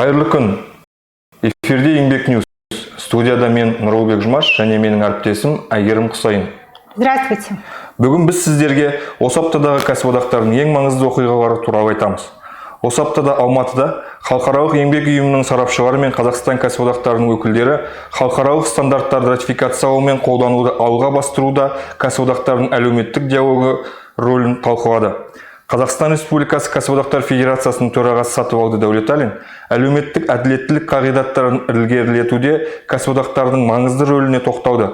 Қайырлы күн. Эфирде Еңбек Ньюс. Студияда мен Нұролбек Жұмаш және менің әріптесім Айгерім Құсайын. Здравствуйте. Бүгін біз сіздерге осы аптадағы кәсіподақтардың ең маңызды оқиғалары туралы айтамыз. Осы аптада Алматыда халықаралық еңбек ұйымының сарапшылары мен Қазақстан кәсіподақтарының өкілдері халықаралық стандарттарды ратификациялау мен қолдануды алға бастыруда кәсіподақтардың әлеуметтік диалогы рөлін талқылады. Қазақстан Республикасы Кәсіподақтар Федерациясының төрағасы Сатыбалды Дәулеталин әлеуметтік әділеттілік қағидаттарын ілгерілетуде кәсіподақтардың маңызды рөліне тоқталды.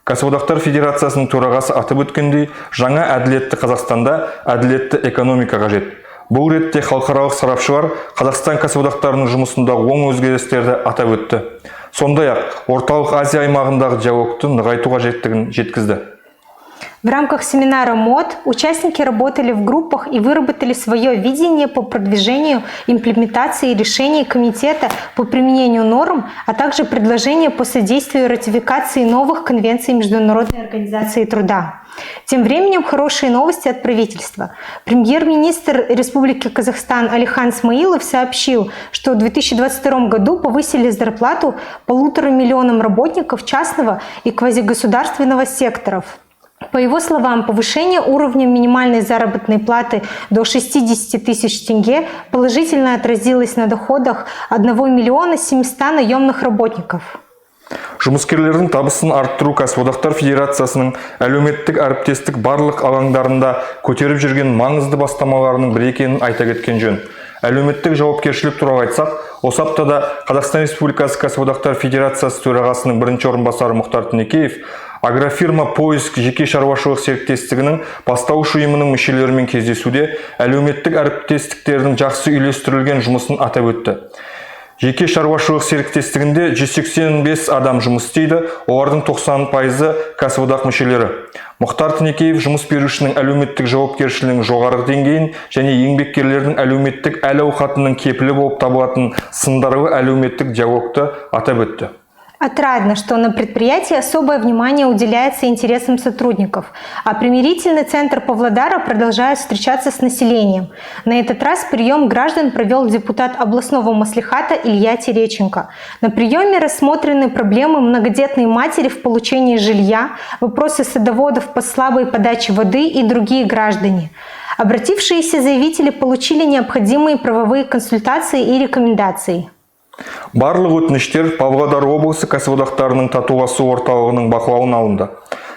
Кәсіподақтар Федерациясының төрағасы атап өткендей, жаңа әділетті Қазақстанда әділетті экономика қажет. Бұл ретте халықаралық сарапшылар Қазақстан кәсіподақтарының жұмысында оң өзгерістерді атап өтті. Сондай-ақ Орталық Азия аймағындағы диалогты нығайту қажеттігін жеткізді. В рамках семинара МОД участники работали в группах и выработали свое видение по продвижению имплементации решений Комитета по применению норм, а также предложения по содействию ратификации новых конвенций Международной организации труда. Тем временем хорошие новости от правительства. Премьер-министр Республики Казахстан Алихан Смаилов сообщил, что в 2022 году повысили зарплату 1,5 миллионам работников частного и квазигосударственного секторов. По его словам, повышение уровня минимальной заработной платы до 60 тысяч тенге положительно отразилось на доходах 1 миллиона 700 наемных работников. Жұмыскерлердің табысын арттыру Кәсіподақтар Федерациясының әлеуметтік әріптестік барлық алаңдарында көтеріп жүрген маңызды бастамаларының бірі екенін айта кеткен жөн. Әлеуметтік жауапкершілік туралы айтсақ, осы аптада Қазақстан Республикасы Кәсіподақтар Федерациясы төрағасының бірінші орынбасары Мұхтар Тінекеев агрофирма Поиск жеке шаруашылық серіктестігінің бастауыш ұйымының мүшелерімен кездесуде әлеуметтік әріптестіктердің жақсы үйлестірілген жұмысын атап өтті. Жеке шаруашылық серіктестігінде 185 адам жұмыс істейді, олардың 90% кәсіподақ мүшелері. Мұхтар Тінекеев жұмыс берушінің әлеуметтік жауапкершілігінің жоғары деңгейін және еңбеккерлердің әлеуметтік әл-ауқатының кепілі болып табылатын сындарлы әлеуметтік диалогты атап өтті. Отрадно, что на предприятии особое внимание уделяется интересам сотрудников, а примирительный центр Павлодара продолжает встречаться с населением. На этот раз прием граждан провел депутат областного маслихата Илья Тереченко. На приеме рассмотрены проблемы многодетной матери в получении жилья, вопросы садоводов по слабой подаче воды и другие граждане. Обратившиеся заявители получили необходимые правовые консультации и рекомендации. Барлық өтініштер Павлодар облысы кәсіподақтарының татуласу орталығының бақылауына алынды.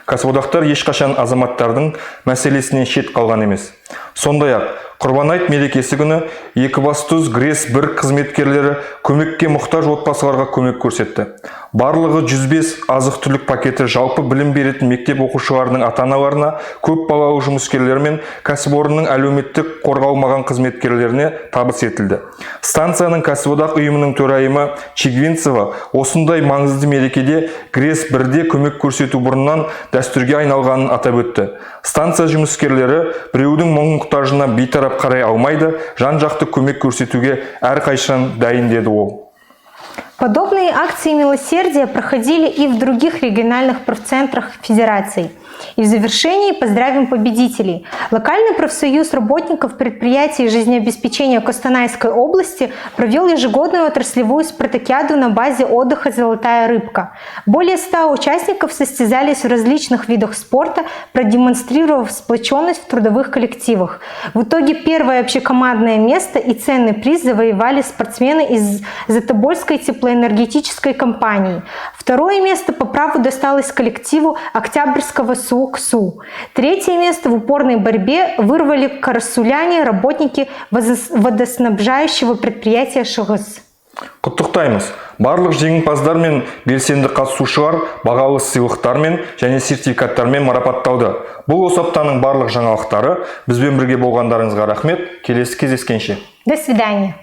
Кәсіподақтар ешқашан азаматтардың мәселесінен шет қалған емес. Сондай-ақ, Құрбан айт мерекесі күні Екібастұз ГРЭС-1 қызметкерлері көмекке мұқтаж отбасыларға көмек көрсетті. Барлығы 105 азық-түлік пакеті жалпы білім беретін мектеп оқушыларының ата-аналарына, көп балалы жұмыскерлер мен кәсіпорынның әлеуметтік қорғалмаған қызметкерлеріне табыс етілді. Станцияның кәсіподақ ұйымының төрайымы Чигвинцева осындай маңызды мерекеде ГРЭС-1-де көмек көрсету бұрыннан дәстүрге айналғанын атап өтті. Станция жұмыскерлері біреудің мұң-мұқтажына бейтарап қарай алмайды, жан-жақты көмек көрсетуге әрқайшан дайын деді ол. Подобные акции милосердия проходили и в других региональных профцентрах Федерации. И в завершении поздравим победителей. Локальный профсоюз работников предприятий жизнеобеспечения Костанайской области провел ежегодную отраслевую спартакиаду на базе отдыха «Золотая рыбка». Более 100 участников состязались в различных видах спорта, продемонстрировав сплоченность в трудовых коллективах. В итоге первое общекомандное место и ценный приз завоевали спортсмены из Затобольской теплоэнергетической компании. Второе место по праву досталось коллективу Октябрьского СУКСУ. Третье место в упорной борьбе вырвали карасуляне, работники водоснабжающего предприятия ШГС. Құттықтаймыз. Барлық жеңімпаздар мен белсенді қатысушылар бағалы сыйлықтармен және сертификаттармен марапатталды. Бұл осы аптаның барлық жаңалықтары. Бізбен бірге болғандарыңызға рахмет. Келесі кездескенше. До свидания.